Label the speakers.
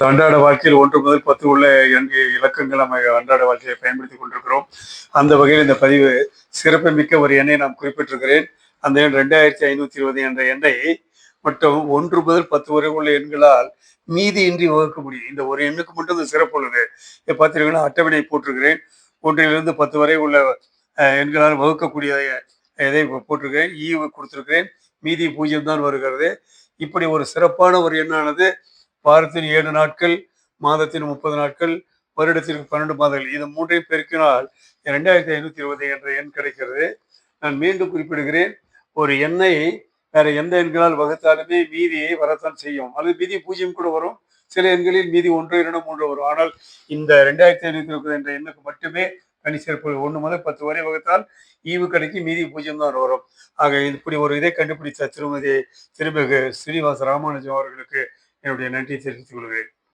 Speaker 1: அன்றாட வாழ்க்கையில் 1 முதல் 10 உள்ள இலக்கங்கள் நம்ம அன்றாட வாழ்க்கையை பயன்படுத்திக் கொண்டிருக்கிறோம். அந்த வகையில் இந்த பதிவு சிறப்புமிக்க ஒரு எண்ணை நாம் குறிப்பிட்டிருக்கிறேன். அந்த எண் 2520 என்ற எண்ணை மட்டும் 1 முதல் 10 வரை உள்ள எண்களால் மீதியின்றி வகுக்க முடியும். இந்த ஒரு எண்ணுக்கு மட்டும் இந்த சிறப்பு உள்ளது. பார்த்தீங்கன்னா அட்டவணை போட்டிருக்கிறேன். 1லிருந்து 10 வரை உள்ள எண்களால் வகுக்கக்கூடிய இதை போட்டிருக்கிறேன். கொடுத்திருக்கிறேன். மீதி 0 தான் வருகிறது. இப்படி ஒரு சிறப்பான ஒரு எண்ணானது வாரத்தின் 7 நாட்கள், மாதத்தின் 30 நாட்கள், வருடத்திற்கு 12 மாதங்கள், இது 3ஐயும் பெருக்கினால் 2520 என்ற எண் கிடைக்கிறது. நான் மீண்டும் குறிப்பிடுகிறேன், ஒரு எண்ணை வேற எந்த எண்களால் வகுத்தாலுமே மீதி வரத்தான் செய்யும். அல்லது மீதி 0 கூட வரும். சில எண்களில் மீதி 1, 2, 3 வரும். ஆனால் இந்த 2520 என்ற எண்ணுக்கு மட்டுமே தனி சிறப்பு. 1 முதல் 10 வரை வகுத்தால் ஈவு கிடைக்கும், மீதி 0 தான் வரும். ஆக இப்படி ஒரு இதை கண்டுபிடித்த திருமிகு ஸ்ரீனிவாச ராமானுஜம் அவர்களுக்கு என்னுடைய நன்றியை தெரிவித்துக் கொள்கிறேன்.